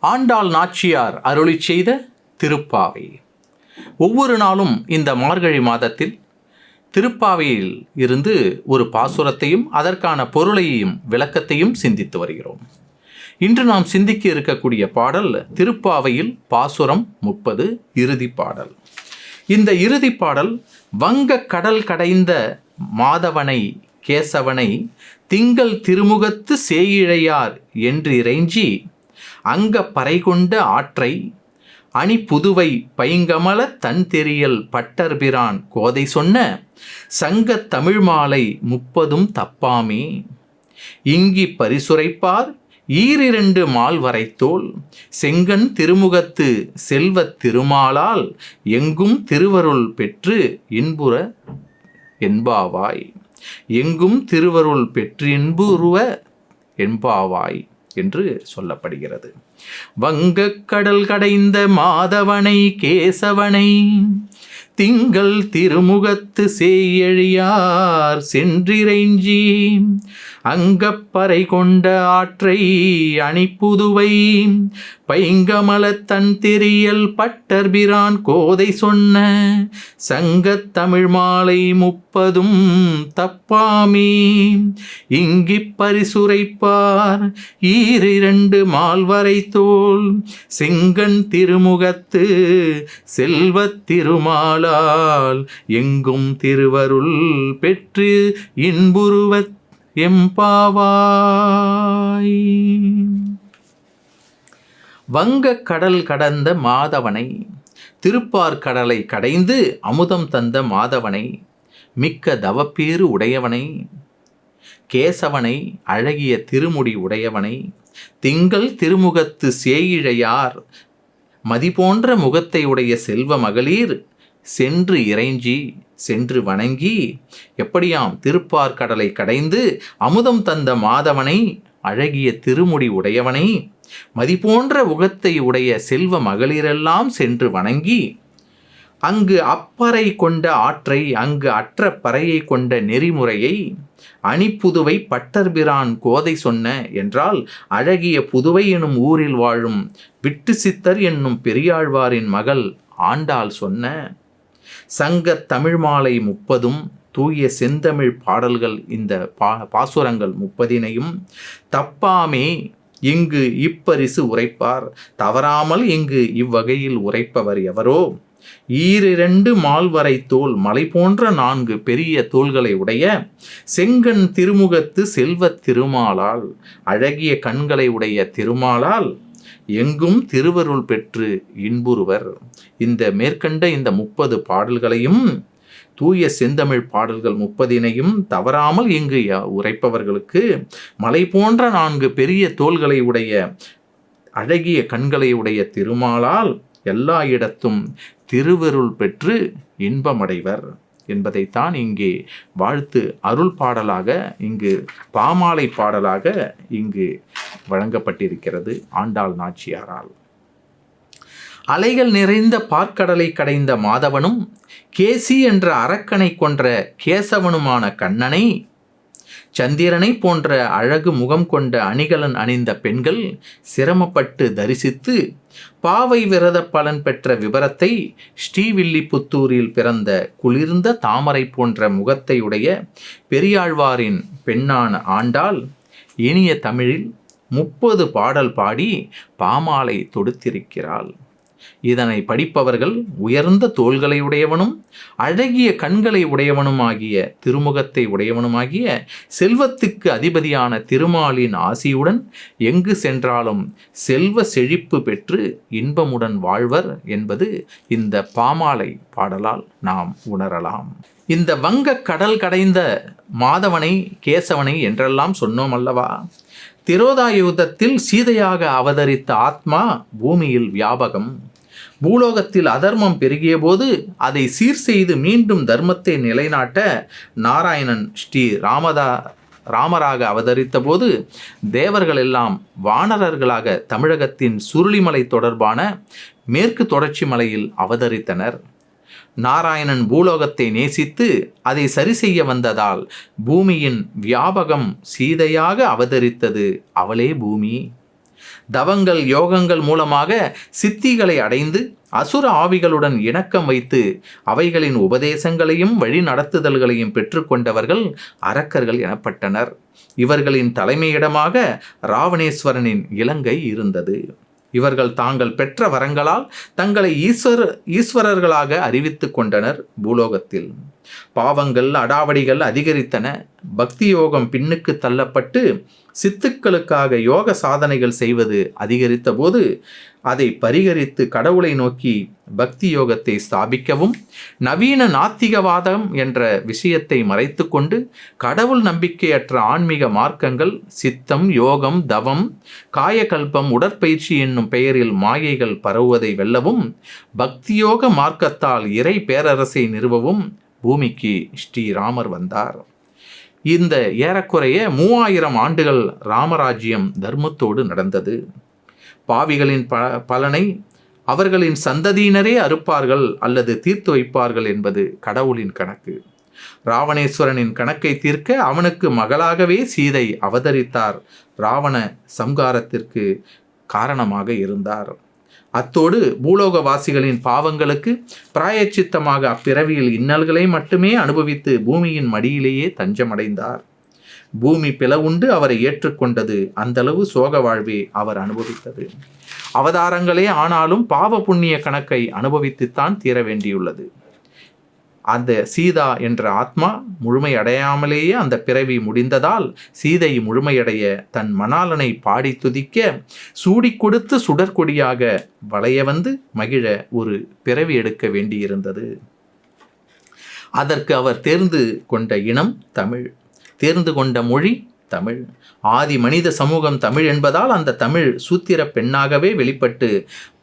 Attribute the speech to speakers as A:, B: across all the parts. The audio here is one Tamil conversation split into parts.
A: ஆண்டாள் நாச்சியார் அருளிச் செய்த திருப்பாவை. ஒவ்வொரு நாளும் இந்த மார்கழி மாதத்தில் திருப்பாவையில் இருந்து ஒரு பாசுரத்தையும் அதற்கான பொருளையும் விளக்கத்தையும் சிந்தித்து வருகிறோம். இன்று நாம் சிந்திக்க இருக்கக்கூடிய பாடல் திருப்பாவையில் பாசுரம் 30 இறுதி பாடல். இந்த இறுதி பாடல் வங்க கடல் கடைந்த மாதவனை கேசவனை திங்கள் திருமுகத்து சேயிழையார் என்று இறைஞ்சி அங்க பறைகொண்ட ஆற்றை அணி புதுவை பைங்கமல தன் தெரியல் பட்டர்பிரான் கோதை சொன்ன சங்கத் தமிழ் மாலை 30 தப்பாமே இங்கி பரிசுரைப்பார் ஈரிரண்டு மால் வரைத்தோல் செங்கன் திருமுகத்து செல்வத் திருமாலால் எங்கும் திருவருள் பெற்று இன்புற என்பாவாய் எங்கும் திருவருள் பெற்று இன்புருவ என்பாவாய் என்று சொல்லப்படுகிறது. வங்கக் கடல் கடைந்த மாதவனை கேசவனை திங்கள் திருமுகத்து சேயழியார் சென்றிறைஞ்சி அங்கப்பறை கொண்ட ஆற்றை அணிப்புதுவை பைங்கமல தன் தெரியல் பட்டர்பிரான் கோதை சொன்ன சங்கத் தமிழ் மாலை 30 தப்பாமே இங்கி பரிசுரைப்பார் ஈரிரண்டு மால்வரை தோல் செங்கன் திருமுகத்து செல்வத் திருமாலால் எங்கும் திருவருள் பெற்று இன்புருவத் எம்பாவாய். வங்கக் கடல் கடந்த மாதவனை, திருப்பார்கடலை கடைந்து அமுதம் தந்த மாதவனை, மிக்க தவப்பேறு உடையவனை, கேசவனை, அழகிய திருமுடி உடையவனை, திங்கள் திருமுகத்து சேயிழையார் மதி போன்ற முகத்தை உடைய செல்வ மகளிர் சென்று இறைஞ்சி சென்று வணங்கி எப்படியாம் திருப்பார்கடலை கடைந்து அமுதம் தந்த மாதவனை, அழகிய திருமுடி உடையவனை, மதி போன்ற முகத்தை உடைய செல்வ மகளிரெல்லாம் சென்று வணங்கி அங்கு அப்பறை கொண்ட ஆற்றை அங்கு அற்ற பறையை கொண்ட நெறிமுறையை அணிப்புதுவை பட்டர்பிரான் கோதை சொன்ன என்றால் அழகிய புதுவை எனும் ஊரில் வாழும் விட்டு சித்தர் என்னும் பெரியாழ்வாரின் மகள் ஆண்டாள் சொன்ன சங்கத் தமிழ் மாலை 30 தூய செந்தமிழ் பாடல்கள் இந்த பாசுரங்கள் 30 தப்பாமே இங்கு இப்பரிசு உரைப்பார் தவறாமல் இங்கு இவ்வகையில் உரைப்பவர் எவரோ ஈரிரண்டு மால்வரை தோல் மலை போன்ற 4 பெரிய தோள்களை உடைய செங்கன் திருமுகத்து செல்வத் திருமாலால் அழகிய கண்களை உடைய திருமாலால் எங்கும் திருவருள் பெற்று இன்புறுவர். இந்த மேற்கண்ட இந்த 30 பாடல்களையும் தூய செந்தமிழ் பாடல்கள் 30 தவறாமல் இங்கு உரைப்பவர்களுக்கு மலை போன்ற 4 பெரிய தோள்களை உடைய அழகிய கண்களை உடைய திருமாலால் எல்லா இடத்தும் திருவருள் பெற்று இன்பமடைவர் என்பதைத்தான் இங்கே வாழ்த்து அருள் பாடலாக இங்கு பாமாலை பாடலாக இங்கு வழங்கப்பட்டிருக்கிறது ஆண்டாள் நாச்சியாரால். அலைகள் நிறைந்த பார்க்கடலை கடைந்த மாதவனும் கேசி என்ற அரக்கனை கொன்ற கேசவனுமான கண்ணனை சந்திரனை போன்ற அழகு முகம் கொண்ட அணிகலன் அணிந்த பெண்கள் சிரமப்பட்டு தரிசித்து பாவை விரத பலன் பெற்ற விபரத்தை ஸ்ரீவில்லிபுத்தூரில் பிறந்த குளிர்ந்த தாமரை போன்ற முகத்தை உடைய பெரியாழ்வாரின் பெண்ணான ஆண்டாள் இனிய தமிழில் 30 பாடல் பாடி பாமாலை தொடுத்திருக்கிறாள். இதனை படிப்பவர்கள் உயர்ந்த தோள்களை உடையவனும் அழகிய கண்களை உடையவனுமாகிய திருமுகத்தை உடையவனுமாகிய செல்வத்துக்கு அதிபதியான திருமாலின் ஆசியுடன் எங்கு சென்றாலும் செல்வ செழிப்பு பெற்று இன்பமுடன் வாழ்வர் என்பது இந்த பாமாலை பாடலால் நாம் உணரலாம். இந்த வங்க கடல் கடைந்த மாதவனை கேசவனை என்றெல்லாம் சொன்னோம் அல்லவா? திரோதாய யுத்தத்தில் சீதையாக அவதரித்த ஆத்மா பூமியில் வியாபகம். பூலோகத்தில் அதர்மம் பெருகிய போது அதை சீர் செய்து மீண்டும் தர்மத்தை நிலைநாட்ட நாராயணன் ஸ்ரீ ராமராக அவதரித்த போது தேவர்கள் எல்லாம் வானரர்களாக தமிழகத்தின் சுருளிமலை தொடர்பான மேற்கு தொடர்ச்சி மலையில் அவதரித்தனர். நாராயணன் பூலோகத்தை நேசித்து அதை சரி செய்ய வந்ததால் பூமியின் வியாபகம் சீதையாக அவதரித்தது அவளே பூமி. தவங்கள் யோகங்கள் மூலமாக சித்திகளை அடைந்து அசுர ஆவிகளுடன் இணக்கம் வைத்து அவைகளின் உபதேசங்களையும் வழி நடத்துதல்களையும் பெற்றுக்கொண்டவர்கள் அரக்கர்கள் எனப்பட்டனர். இவர்களின் தலைமையிடமாக ராவணேஸ்வரனின் இலங்கை இருந்தது. இவர்கள் தாங்கள் பெற்ற வரங்களால் தங்களை ஈஸ்வரர்களாக அறிவித்து கொண்டனர். பூலோகத்தில் பாவங்கள் அடாவடிகள் அதிகரித்தன. பக்தி யோகம் பின்னுக்கு தள்ளப்பட்டு சித்துக்களுக்காக யோக சாதனைகள் செய்வது அதிகரித்த போது அதை பரிகரித்து கடவுளை நோக்கி பக்தி யோகத்தை ஸ்தாபிக்கவும் நவீன நாத்திகவாதம் என்ற விஷயத்தை மறைத்து கொண்டு கடவுள் நம்பிக்கையற்ற ஆன்மீக மார்க்கங்கள் சித்தம் யோகம் தவம் காயகல்பம் உடற்பயிற்சி என்னும் பெயரில் மாயைகள் பரவுவதை வெல்லவும் பக்தியோக மார்க்கத்தால் இறை பேரரசை நிறுவவும் பூமிக்கு ஸ்ரீராமர் வந்தார். இந்த ஏறக்குறைய 3000 ஆண்டுகள் ராமராஜ்யம் தர்மத்தோடு நடந்தது. பாவிகளின் பலனை அவர்களின் சந்ததியினரே அறுப்பார்கள் அல்லது தீர்த்து வைப்பார்கள் என்பது கடவுளின் கணக்கு. ராவணேஸ்வரனின் கணக்கை தீர்க்க அவனுக்கு மகளாகவே சீதை அவதரித்தார். ராவண சம்காரத்திற்கு காரணமாக இருந்தார். அத்தோடு பூலோகவாசிகளின் பாவங்களுக்கு பிராயச்சித்தமாக அப்பிறவியில் இன்னல்களை மட்டுமே அனுபவித்து பூமியின் மடியிலேயே தஞ்சமடைந்தார். பூமி பிளவுண்டு அவரை ஏற்றுக்கொண்டது. அந்தளவு சோக வாழ்வே அவர் அனுபவித்தது. அவதாரங்களே ஆனாலும் பாவ புண்ணிய கணக்கை அனுபவித்துத்தான் தீர வேண்டியுள்ளது. அந்த சீதா என்ற ஆத்மா முழுமையடையாமலேயே அந்த பிறவி முடிந்ததால் சீதை முழுமையடைய தன் மணாளனை பாடி துதிக்க சூடி கொடுத்து சுடற்கொடியாக வளைய வந்து மகிழ ஒரு பிறவி எடுக்க வேண்டியிருந்தது. அதற்கு அவர் தேர்ந்து கொண்ட இனம் தமிழ், தேர்ந்து கொண்ட மொழி தமிழ். ஆதி மனித சமூகம் தமிழ் என்பதால் அந்த தமிழ் சூத்திர பெண்ணாகவே வெளிப்பட்டு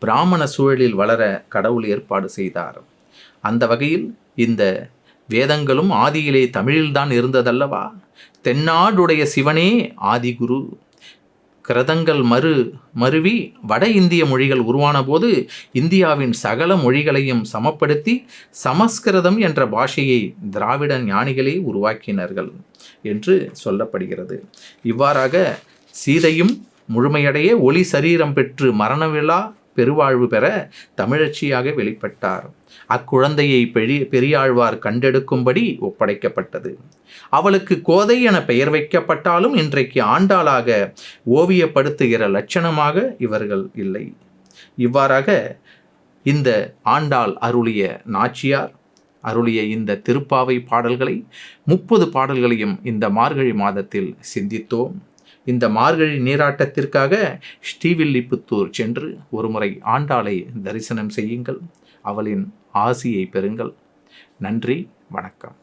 A: பிராமண சூழலில் வளர கடவுள் ஏற்பாடு செய்தார். அந்த வகையில் இந்த வேதங்களும் ஆதியிலே தமிழில்தான் இருந்ததல்லவா? தென்னாடுடைய சிவனே ஆதிகுரு. கிரதங்கள் மருவி வட இந்திய மொழிகள் உருவான போது இந்தியாவின் சகல மொழிகளையும் சமப்படுத்தி சமஸ்கிருதம் என்ற பாஷையை திராவிட ஞானிகளே உருவாக்கினார்கள் என்று சொல்லப்படுகிறது. இவ்வாறாக சீதையும் முழுமையடைய ஒளி சரீரம் பெற்று மரணவிழா பெருவாழ்வு பெற தமிழச்சியாக வெளிப்பட்டார். அக்குழந்தையை பெரியாழ்வார் கண்டெடுக்கும்படி ஒப்படைக்கப்பட்டது. அவளுக்கு கோதை என பெயர் வைக்கப்பட்டாலும் இன்றைக்கு ஆண்டாளாக ஓவியப்படுத்துகிற லட்சணமாக இவர்கள் இல்லை. இவ்வாறாக இந்த ஆண்டாள் அருளிய நாச்சியார் அருளிய இந்த திருப்பாவை பாடல்களை 30 பாடல்களையும் இந்த மார்கழி மாதத்தில் சிந்தித்தோம். இந்த மார்கழி நீராட்டத்திற்காக ஸ்ரீவில்லிபுத்தூர் சென்று ஒருமுறை ஆண்டாளை தரிசனம் செய்யுங்கள். அவளின் ஆசியை பெறுங்கள். நன்றி, வணக்கம்.